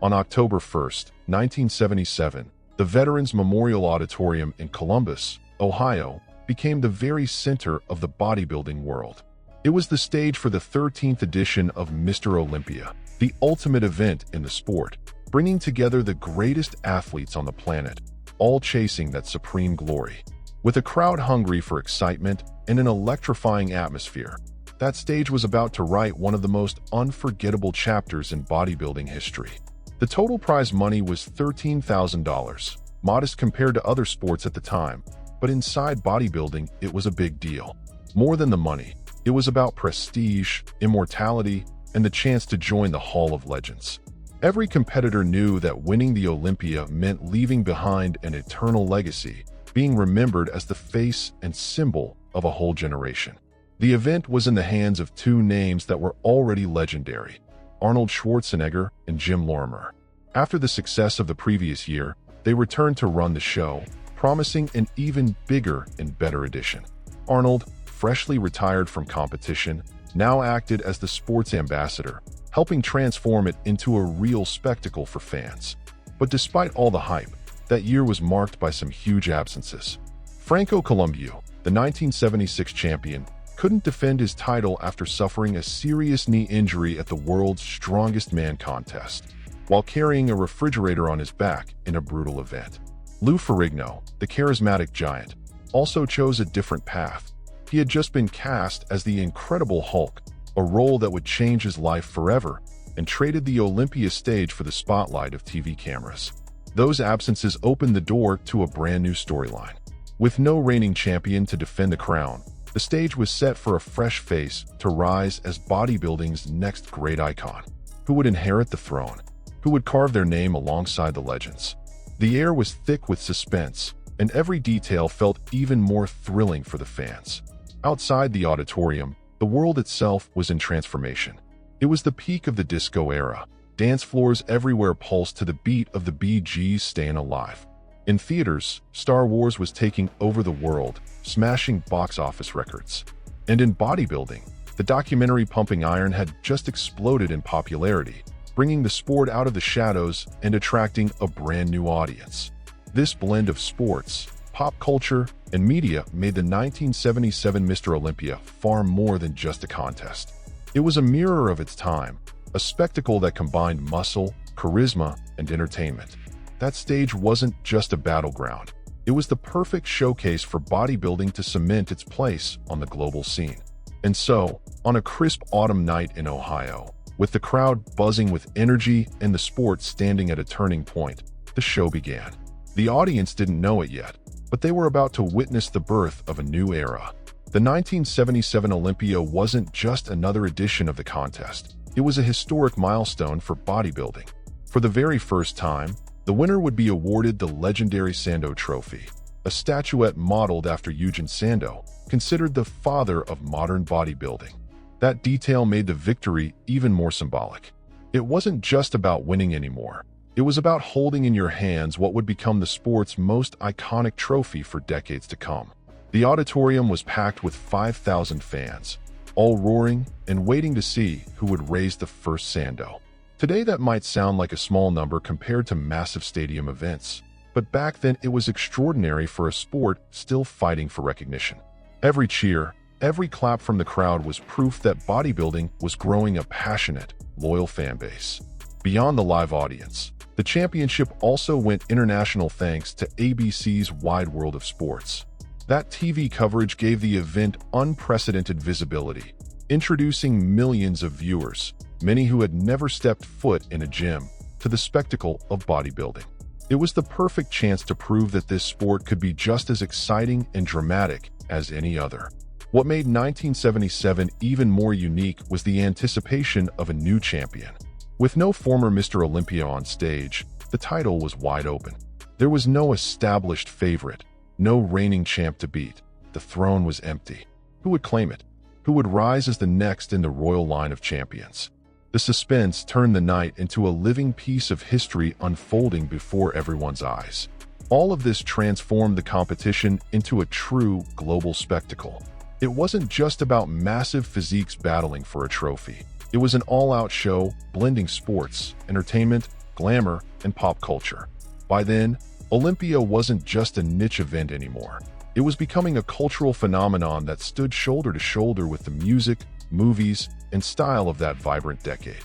On October 1, 1977, the Veterans Memorial Auditorium in Columbus, Ohio, became the very center of the bodybuilding world. It was the stage for the 13th edition of Mr. Olympia, the ultimate event in the sport, bringing together the greatest athletes on the planet, all chasing that supreme glory. With a crowd hungry for excitement and an electrifying atmosphere, that stage was about to write one of the most unforgettable chapters in bodybuilding history. The total prize money was $13,000, modest compared to other sports at the time, but inside bodybuilding, it was a big deal. More than the money, it was about prestige, immortality, and the chance to join the Hall of Legends. Every competitor knew that winning the Olympia meant leaving behind an eternal legacy, being remembered as the face and symbol of a whole generation. The event was in the hands of two names that were already legendary, Arnold Schwarzenegger and Jim Lorimer. After the success of the previous year, they returned to run the show, promising an even bigger and better edition. Arnold, freshly retired from competition, now acted as the sports ambassador, helping transform it into a real spectacle for fans. But despite all the hype, that year was marked by some huge absences. Franco Columbu, the 1976 champion, couldn't defend his title after suffering a serious knee injury at the World's Strongest Man contest, while carrying a refrigerator on his back in a brutal event. Lou Ferrigno, the charismatic giant, also chose a different path. He had just been cast as the Incredible Hulk, a role that would change his life forever, and traded the Olympia stage for the spotlight of TV cameras. Those absences opened the door to a brand new storyline. With no reigning champion to defend the crown, the stage was set for a fresh face to rise as bodybuilding's next great icon. Who would inherit the throne? Who would carve their name alongside the legends? The air was thick with suspense, and every detail felt even more thrilling for the fans. Outside the auditorium, the world itself was in transformation. It was the peak of the disco era. Dance floors everywhere pulsed to the beat of the Bee Gees' Stayin' Alive. In theaters, Star Wars was taking over the world, smashing box office records. And in bodybuilding, the documentary Pumping Iron had just exploded in popularity, bringing the sport out of the shadows and attracting a brand new audience. This blend of sports, pop culture, and media made the 1977 Mr. Olympia far more than just a contest. It was a mirror of its time, a spectacle that combined muscle, charisma, and entertainment. That stage wasn't just a battleground. It was the perfect showcase for bodybuilding to cement its place on the global scene. And so, on a crisp autumn night in Ohio, with the crowd buzzing with energy and the sport standing at a turning point, the show began. The audience didn't know it yet, but they were about to witness the birth of a new era. The 1977 Olympia wasn't just another edition of the contest. It was a historic milestone for bodybuilding. For the very first time, the winner would be awarded the legendary Sandow Trophy, a statuette modeled after Eugen Sandow, considered the father of modern bodybuilding. That detail made the victory even more symbolic. It wasn't just about winning anymore. It was about holding in your hands what would become the sport's most iconic trophy for decades to come. The auditorium was packed with 5,000 fans, all roaring and waiting to see who would raise the first Sandow. Today that might sound like a small number compared to massive stadium events, but back then it was extraordinary for a sport still fighting for recognition. Every cheer, every clap from the crowd was proof that bodybuilding was growing a passionate, loyal fan base. Beyond the live audience, the championship also went international thanks to ABC's Wide World of Sports. That TV coverage gave the event unprecedented visibility, introducing millions of viewers, many who had never stepped foot in a gym, to the spectacle of bodybuilding. It was the perfect chance to prove that this sport could be just as exciting and dramatic as any other. What made 1977 even more unique was the anticipation of a new champion. With no former Mr. Olympia on stage, the title was wide open. There was no established favorite, no reigning champ to beat. The throne was empty. Who would claim it? Who would rise as the next in the royal line of champions? The suspense turned the night into a living piece of history unfolding before everyone's eyes. All of this transformed the competition into a true global spectacle. It wasn't just about massive physiques battling for a trophy. It was an all-out show, blending sports, entertainment, glamour, and pop culture. By then, Olympia wasn't just a niche event anymore. It was becoming a cultural phenomenon that stood shoulder to shoulder with the music, movies, and style of that vibrant decade.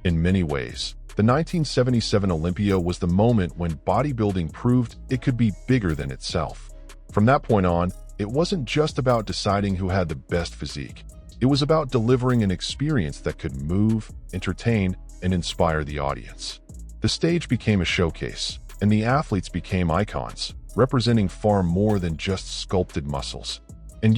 In many ways, the 1977 Olympia was the moment when bodybuilding proved it could be bigger than itself. From that point on, it wasn't just about deciding who had the best physique. It was about delivering an experience that could move, entertain, and inspire the audience. The stage became a showcase, and the athletes became icons, representing far more than just sculpted muscles. And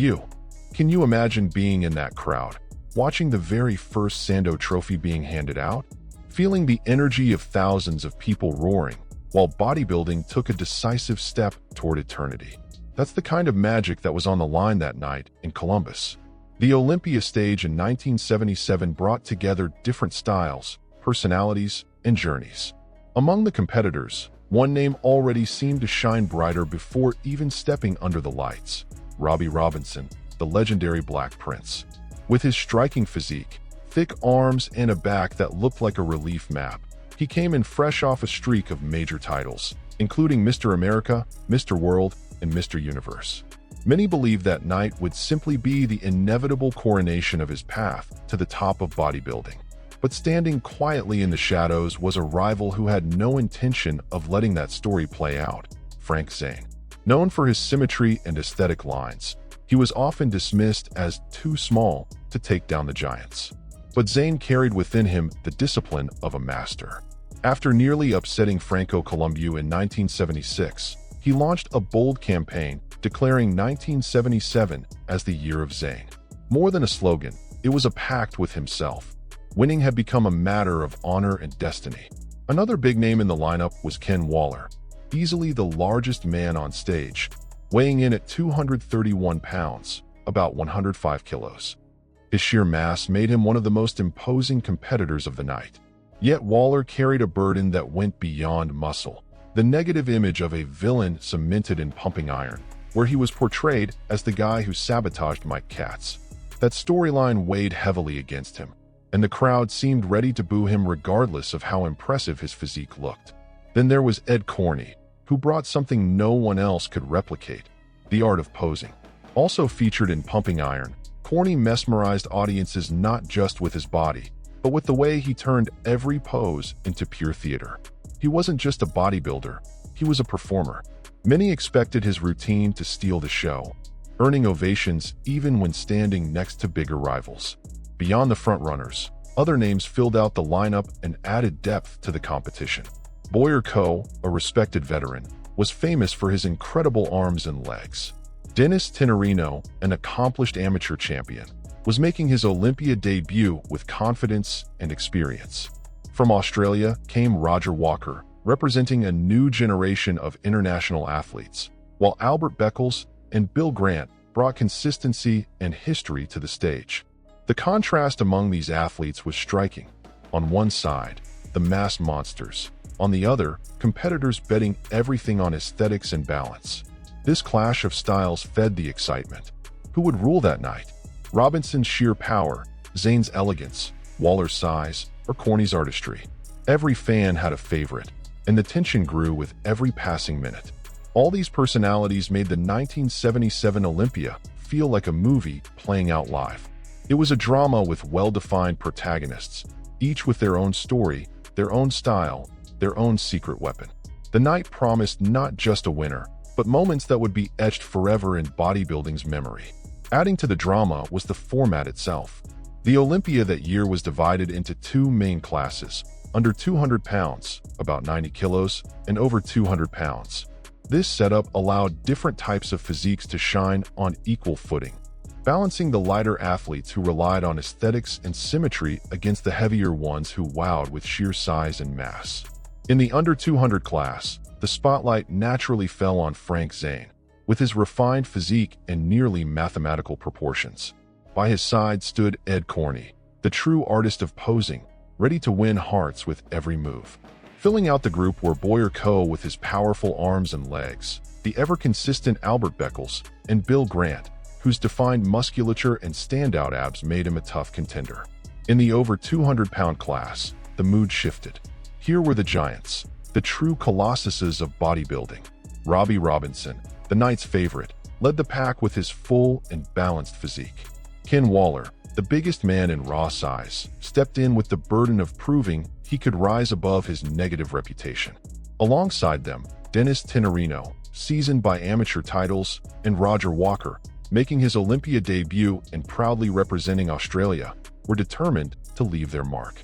can you imagine being in that crowd, watching the very first Sandow trophy being handed out? Feeling the energy of thousands of people roaring, while bodybuilding took a decisive step toward eternity. That's the kind of magic that was on the line that night in Columbus. The Olympia stage in 1977 brought together different styles, personalities, and journeys. Among the competitors, one name already seemed to shine brighter before even stepping under the lights: Robby Robinson, the legendary Black Prince. With his striking physique, thick arms, and a back that looked like a relief map, he came in fresh off a streak of major titles, including Mr. America, Mr. World, and Mr. Universe. Many believed that night would simply be the inevitable coronation of his path to the top of bodybuilding. But standing quietly in the shadows was a rival who had no intention of letting that story play out: Frank Zane. Known for his symmetry and aesthetic lines, he was often dismissed as too small to take down the giants. But Zane carried within him the discipline of a master. After nearly upsetting Franco Columbu in 1976, he launched a bold campaign declaring 1977 as the year of Zane. More than a slogan, it was a pact with himself. Winning had become a matter of honor and destiny. Another big name in the lineup was Ken Waller, easily the largest man on stage, weighing in at 231 pounds, about 105 kilos. His sheer mass made him one of the most imposing competitors of the night. Yet Waller carried a burden that went beyond muscle. The negative image of a villain cemented in pumping iron, where he was portrayed as the guy who sabotaged Mike Katz. That storyline weighed heavily against him, and the crowd seemed ready to boo him regardless of how impressive his physique looked. Then there was Corney, who brought something no one else could replicate: the art of posing. Also featured in Pumping Iron, Corney mesmerized audiences not just with his body, but with the way he turned every pose into pure theater. He wasn't just a bodybuilder, he was a performer. Many expected his routine to steal the show, earning ovations even when standing next to bigger rivals. Beyond the frontrunners, other names filled out the lineup and added depth to the competition. Boyer Coe, a respected veteran, was famous for his incredible arms and legs. Dennis Tenorino, an accomplished amateur champion, was making his Olympia debut with confidence and experience. From Australia came Roger Walker, representing a new generation of international athletes, while Albert Beckles and Bill Grant brought consistency and history to the stage. The contrast among these athletes was striking. On one side, the mass monsters. On the other, competitors betting everything on aesthetics and balance. This clash of styles fed the excitement. Who would rule that night? Robinson's sheer power, Zane's elegance, Waller's size, or Corney's artistry? Every fan had a favorite, and the tension grew with every passing minute. All these personalities made the 1977 Olympia feel like a movie playing out live. It was a drama with well-defined protagonists, each with their own story, their own style, their own secret weapon. The night promised not just a winner, but moments that would be etched forever in bodybuilding's memory. Adding to the drama was the format itself. The Olympia that year was divided into two main classes: under 200 pounds, about 90 kilos, and over 200 pounds. This setup allowed different types of physiques to shine on equal footing, balancing the lighter athletes who relied on aesthetics and symmetry against the heavier ones who wowed with sheer size and mass. In the under 200 class, the spotlight naturally fell on Frank Zane, with his refined physique and nearly mathematical proportions. By his side stood Corney, the true artist of posing, ready to win hearts with every move. Filling out the group were Boyer Coe with his powerful arms and legs, the ever-consistent Albert Beckles, and Bill Grant, whose defined musculature and standout abs made him a tough contender. In the over 200-pound class, the mood shifted. Here were the giants, the true colossuses of bodybuilding. Robby Robinson, the night's favorite, led the pack with his full and balanced physique. Ken Waller, the biggest man in raw size, stepped in with the burden of proving he could rise above his negative reputation. Alongside them, Dennis Tenorino, seasoned by amateur titles, and Roger Walker, making his Olympia debut and proudly representing Australia, were determined to leave their mark.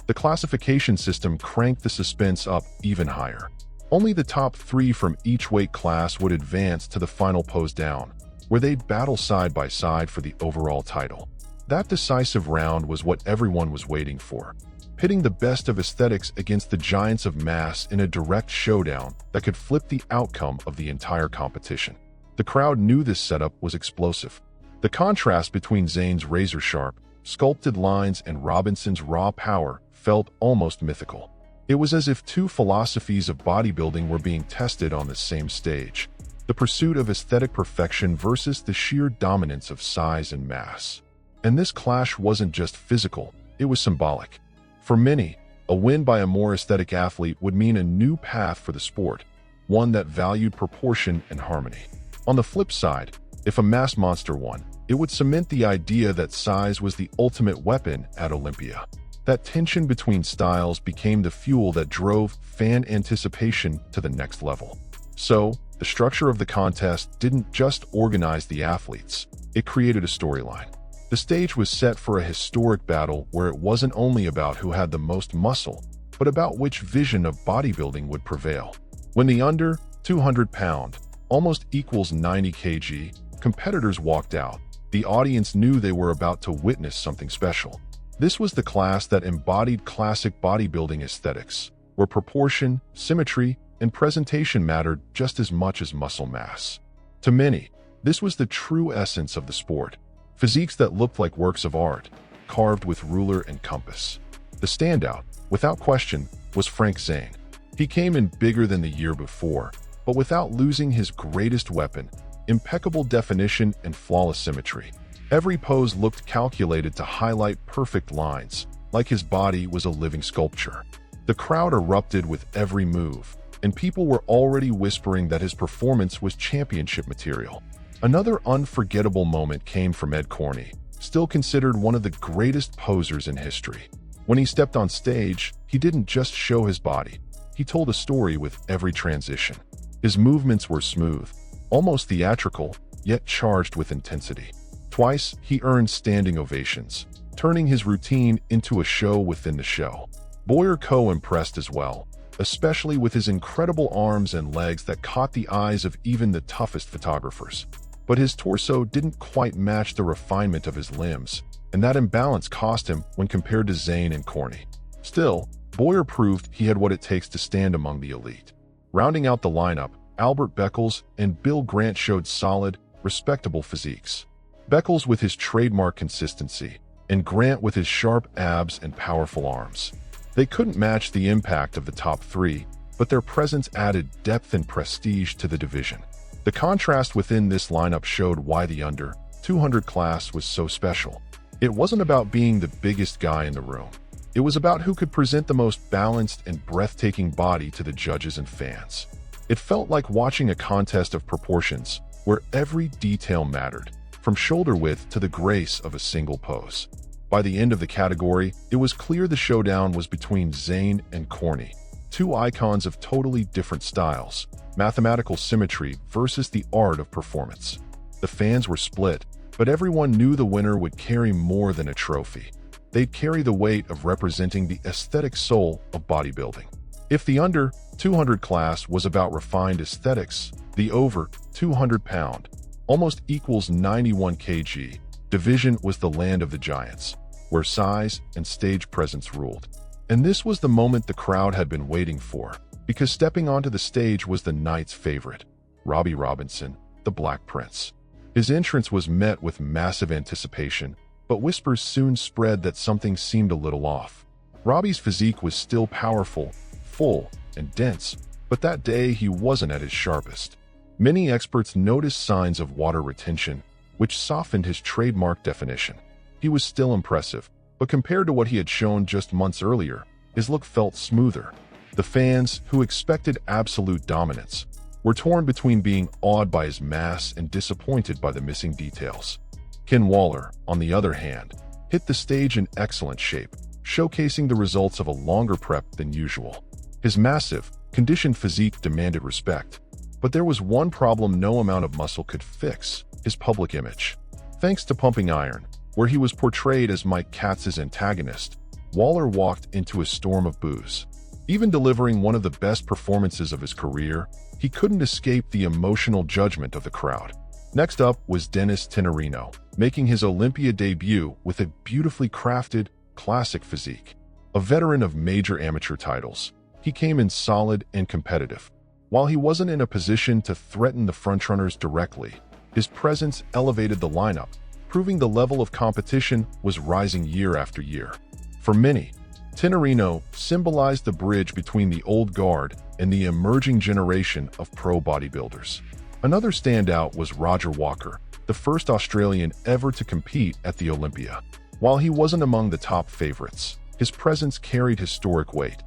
The classification system cranked the suspense up even higher. Only the top 3 from each weight class would advance to the final pose down, where they'd battle side by side for the overall title. That decisive round was what everyone was waiting for, pitting the best of aesthetics against the giants of mass in a direct showdown that could flip the outcome of the entire competition. The crowd knew this setup was explosive. The contrast between Zane's razor-sharp, sculpted lines and Robinson's raw power felt almost mythical. It was as if two philosophies of bodybuilding were being tested on the same stage, the pursuit of aesthetic perfection versus the sheer dominance of size and mass. And this clash wasn't just physical, it was symbolic. For many, a win by a more aesthetic athlete would mean a new path for the sport, one that valued proportion and harmony. On the flip side, if a mass monster won, it would cement the idea that size was the ultimate weapon at Olympia. That tension between styles became the fuel that drove fan anticipation to the next level. So, the structure of the contest didn't just organize the athletes, it created a storyline. The stage was set for a historic battle where it wasn't only about who had the most muscle, but about which vision of bodybuilding would prevail. When the under 200-pound, almost equals 90 kg, competitors walked out, the audience knew they were about to witness something special. This was the class that embodied classic bodybuilding aesthetics, where proportion, symmetry, and presentation mattered just as much as muscle mass. To many, this was the true essence of the sport. Physiques that looked like works of art, carved with ruler and compass. The standout, without question, was Frank Zane. He came in bigger than the year before, but without losing his greatest weapon, impeccable definition and flawless symmetry. Every pose looked calculated to highlight perfect lines, like his body was a living sculpture. The crowd erupted with every move, and people were already whispering that his performance was championship material. Another unforgettable moment came from Corney, still considered one of the greatest posers in history. When he stepped on stage, he didn't just show his body, he told a story with every transition. His movements were smooth, almost theatrical, yet charged with intensity. Twice, he earned standing ovations, turning his routine into a show within the show. Boyer Coe impressed as well, especially with his incredible arms and legs that caught the eyes of even the toughest photographers. But his torso didn't quite match the refinement of his limbs, and that imbalance cost him when compared to Zane and Corney. Still, Boyer proved he had what it takes to stand among the elite. Rounding out the lineup, Albert Beckles and Bill Grant showed solid, respectable physiques. Beckles with his trademark consistency, and Grant with his sharp abs and powerful arms. They couldn't match the impact of the top 3, but their presence added depth and prestige to the division. The contrast within this lineup showed why the under 200 class was so special. It wasn't about being the biggest guy in the room. It was about who could present the most balanced and breathtaking body to the judges and fans. It felt like watching a contest of proportions, where every detail mattered, from shoulder width to the grace of a single pose. By the end of the category, it was clear the showdown was between Zane and Corney, two icons of totally different styles, mathematical symmetry versus the art of performance. The fans were split, but everyone knew the winner would carry more than a trophy. They'd carry the weight of representing the aesthetic soul of bodybuilding. If the under 200 class was about refined aesthetics, the over 200-pound, almost equals 91 kg, division was the land of the giants, where size and stage presence ruled. And this was the moment the crowd had been waiting for, because stepping onto the stage was the night's favorite, Robby Robinson, the Black Prince. His entrance was met with massive anticipation, but whispers soon spread that something seemed a little off. Robby's physique was still powerful, full, and dense, but that day he wasn't at his sharpest. Many experts noticed signs of water retention, which softened his trademark definition. He was still impressive, but compared to what he had shown just months earlier, his look felt smoother, The fans, who expected absolute dominance, were torn between being awed by his mass and disappointed by the missing details. Ken Waller, on the other hand, hit the stage in excellent shape, showcasing the results of a longer prep than usual. His massive, conditioned physique demanded respect, but there was one problem no amount of muscle could fix: his public image. Thanks to Pumping Iron, where he was portrayed as Mike Katz's antagonist, Waller walked into a storm of boos. Even delivering one of the best performances of his career, he couldn't escape the emotional judgment of the crowd. Next up was Dennis Tenerino, making his Olympia debut with a beautifully crafted, classic physique. A veteran of major amateur titles, he came in solid and competitive. While he wasn't in a position to threaten the frontrunners directly, his presence elevated the lineup, proving the level of competition was rising year after year. For many, Tenerino symbolized the bridge between the old guard and the emerging generation of pro bodybuilders. Another standout was Roger Walker, the first Australian ever to compete at the Olympia. While he wasn't among the top favorites, his presence carried historic weight,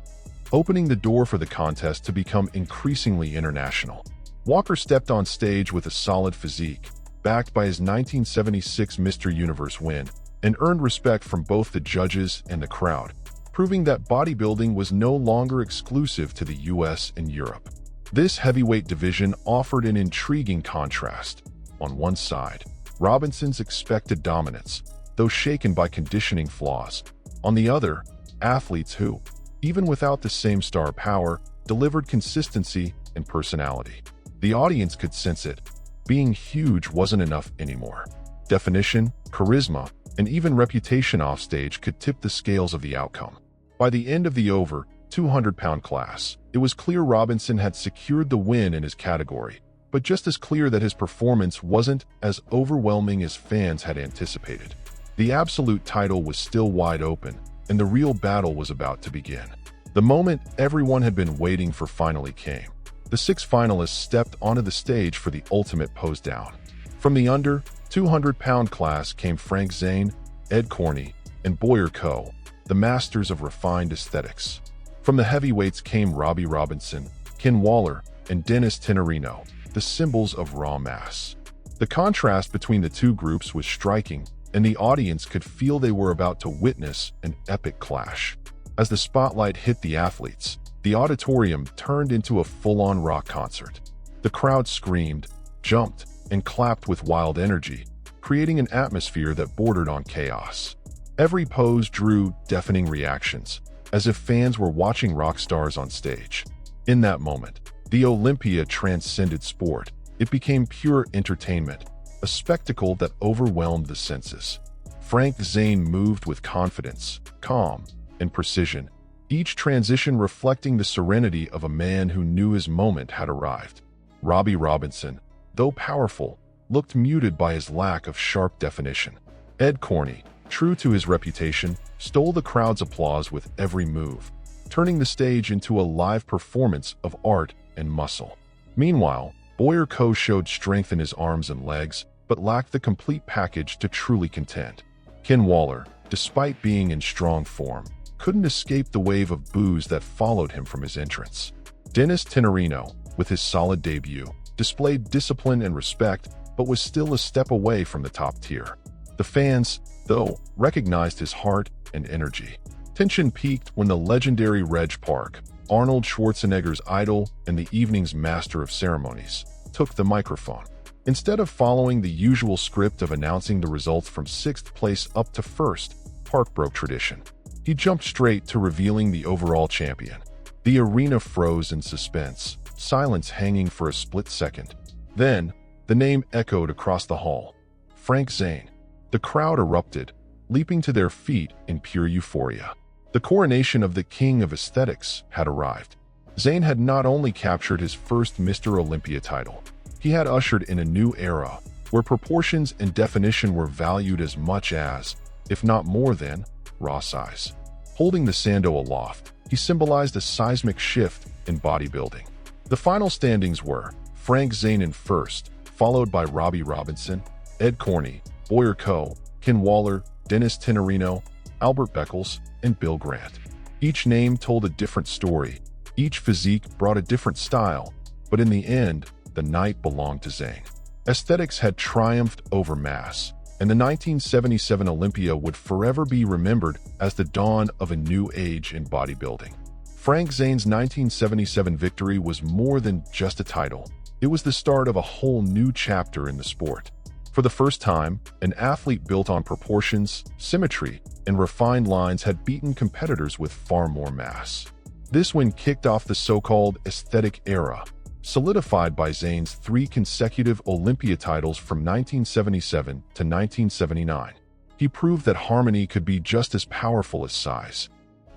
opening the door for the contest to become increasingly international. Walker stepped on stage with a solid physique, backed by his 1976 Mr. Universe win, and earned respect from both the judges and the crowd, proving that bodybuilding was no longer exclusive to the US and Europe. This heavyweight division offered an intriguing contrast. On one side, Robinson's expected dominance, though shaken by conditioning flaws. On the other, athletes who, even without the same star power, delivered consistency and personality. The audience could sense it. Being huge wasn't enough anymore. Definition, charisma, and even reputation offstage could tip the scales of the outcome. By the end of the over 200-pound class, it was clear Robinson had secured the win in his category, but just as clear that his performance wasn't as overwhelming as fans had anticipated. The absolute title was still wide open, and the real battle was about to begin. The moment everyone had been waiting for finally came. The 6 finalists stepped onto the stage for the ultimate pose down. From the under 200-pound class came Frank Zane, Ed Corney, and Boyer Coe, the masters of refined aesthetics. From the heavyweights came Robby Robinson, Ken Waller, and Dennis Tenerino, the symbols of raw mass. The contrast between the two groups was striking, and the audience could feel they were about to witness an epic clash. As the spotlight hit the athletes, the auditorium turned into a full-on rock concert. The crowd screamed, jumped, and clapped with wild energy, creating an atmosphere that bordered on chaos. Every pose drew deafening reactions, as if fans were watching rock stars on stage. In that moment, the Olympia transcended sport. It became pure entertainment, a spectacle that overwhelmed the senses. Frank Zane moved with confidence, calm, and precision, each transition reflecting the serenity of a man who knew his moment had arrived. Robby Robinson, though powerful, looked muted by his lack of sharp definition. Ed Corney, true to his reputation, stole the crowd's applause with every move, turning the stage into a live performance of art and muscle. Meanwhile, Boyer Coe showed strength in his arms and legs, but lacked the complete package to truly contend. Ken Waller, despite being in strong form, couldn't escape the wave of boos that followed him from his entrance. Dennis Tenerino, with his solid debut, displayed discipline and respect, but was still a step away from the top tier. The fans, though, recognized his heart and energy. Tension peaked when the legendary Reg Park, Arnold Schwarzenegger's idol and the evening's master of ceremonies, took the microphone. Instead of following the usual script of announcing the results from 6th place up to 1st, Park broke tradition. He jumped straight to revealing the overall champion. The arena froze in suspense, silence hanging for a split second. Then, the name echoed across the hall. Frank Zane. The crowd erupted, leaping to their feet in pure euphoria. The coronation of the king of aesthetics had arrived. Zane had not only captured his first Mr. Olympia title, he had ushered in a new era where proportions and definition were valued as much as, if not more than, raw size. Holding the Sandow aloft, he symbolized a seismic shift in bodybuilding. The final standings were Frank Zane in first, followed by Robby Robinson, Ed Corney, Boyer Coe, Ken Waller, Dennis Tenerino, Albert Beckles, and Bill Grant. Each name told a different story, Each physique brought a different style, but in the end, the night belonged to Zane. Aesthetics had triumphed over mass, and the 1977 Olympia would forever be remembered as the dawn of a new age in bodybuilding. Frank Zane's 1977 victory was more than just a title. It was the start of a whole new chapter in the sport. For the first time, an athlete built on proportions, symmetry, and refined lines had beaten competitors with far more mass. This win kicked off the so-called aesthetic era, solidified by Zane's 3 consecutive Olympia titles from 1977 to 1979. He proved that harmony could be just as powerful as size.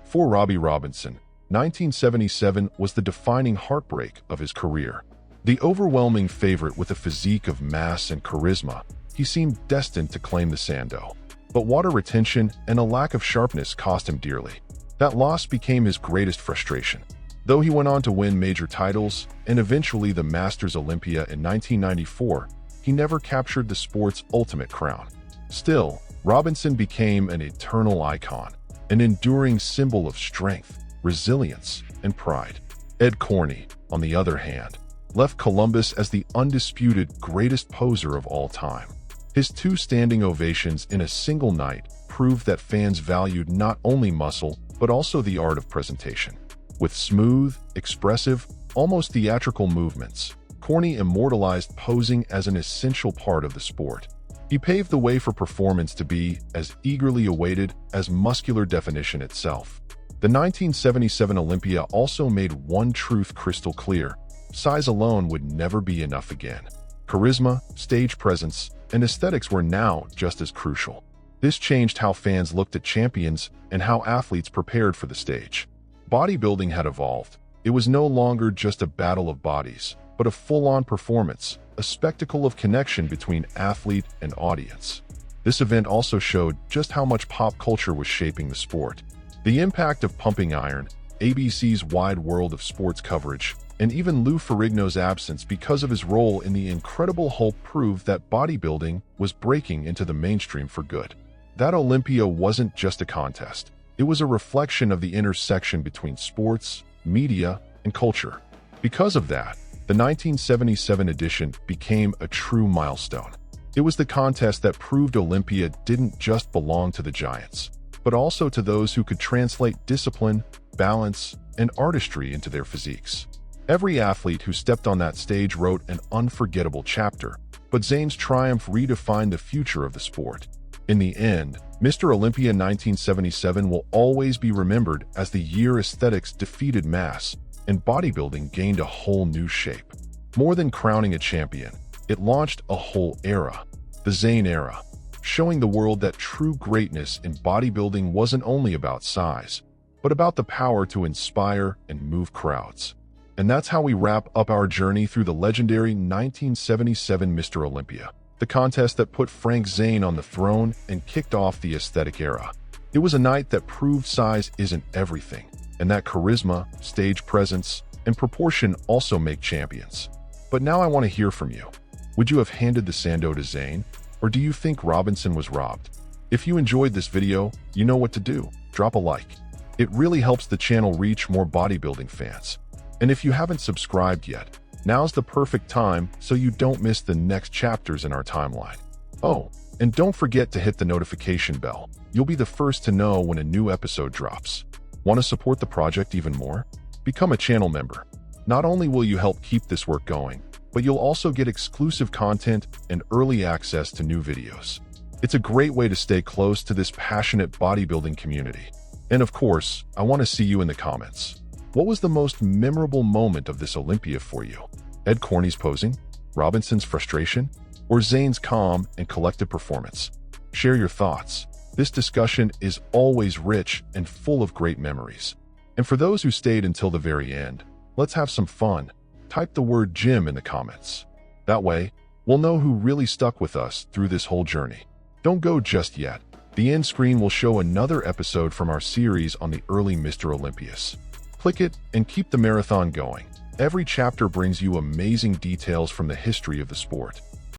For Robby Robinson, 1977 was the defining heartbreak of his career. The overwhelming favorite with a physique of mass and charisma, he seemed destined to claim the Sandow. But water retention and a lack of sharpness cost him dearly. That loss became his greatest frustration. Though he went on to win major titles and eventually the Masters Olympia in 1994, he never captured the sport's ultimate crown. Still, Robinson became an eternal icon, an enduring symbol of strength, resilience, and pride. Ed Corney, on the other hand, left Columbus as the undisputed greatest poser of all time. His 2 standing ovations in a single night proved that fans valued not only muscle, but also the art of presentation. With smooth, expressive, almost theatrical movements, Corney immortalized posing as an essential part of the sport. He paved the way for performance to be as eagerly awaited as muscular definition itself. The 1977 Olympia also made one truth crystal clear: size alone would never be enough again. Charisma, stage presence, and aesthetics were now just as crucial. This changed how fans looked at champions and how athletes prepared for the stage. Bodybuilding had evolved. It was no longer just a battle of bodies, but a full-on performance, a spectacle of connection between athlete and audience. This event also showed just how much pop culture was shaping the sport. The impact of Pumping Iron, ABC's wide world of sports coverage, and even Lou Ferrigno's absence because of his role in The Incredible Hulk proved that bodybuilding was breaking into the mainstream for good. That Olympia wasn't just a contest. It was a reflection of the intersection between sports, media, and culture. Because of that, the 1977 edition became a true milestone. It was the contest that proved Olympia didn't just belong to the giants, but also to those who could translate discipline, balance, and artistry into their physiques. Every athlete who stepped on that stage wrote an unforgettable chapter, but Zane's triumph redefined the future of the sport. In the end, Mr. Olympia 1977 will always be remembered as the year aesthetics defeated mass and bodybuilding gained a whole new shape. More than crowning a champion, it launched a whole era, the Zane era, showing the world that true greatness in bodybuilding wasn't only about size, but about the power to inspire and move crowds. And that's how we wrap up our journey through the legendary 1977 Mr. Olympia, the contest that put Frank Zane on the throne and kicked off the aesthetic era. It was a night that proved size isn't everything, and that charisma, stage presence, and proportion also make champions. But now I want to hear from you. Would you have handed the Sandow to Zane, or do you think Robinson was robbed? If you enjoyed this video, you know what to do. Drop a like. It really helps the channel reach more bodybuilding fans. And if you haven't subscribed yet, now's the perfect time so you don't miss the next chapters in our timeline. Oh, and don't forget to hit the notification bell. You'll be the first to know when a new episode drops. Want to support the project even more? Become a channel member. Not only will you help keep this work going, but you'll also get exclusive content and early access to new videos. It's a great way to stay close to this passionate bodybuilding community. And of course, I want to see you in the comments. What was the most memorable moment of this Olympia for you? Ed Corney's posing, Robinson's frustration, or Zane's calm and collected performance? Share your thoughts. This discussion is always rich and full of great memories. And for those who stayed until the very end, let's have some fun. Type the word gym in the comments. That way, we'll know who really stuck with us through this whole journey. Don't go just yet. The end screen will show another episode from our series on the early Mr. Olympias. Click it and keep the marathon going. Every chapter brings you amazing details from the history of the sport.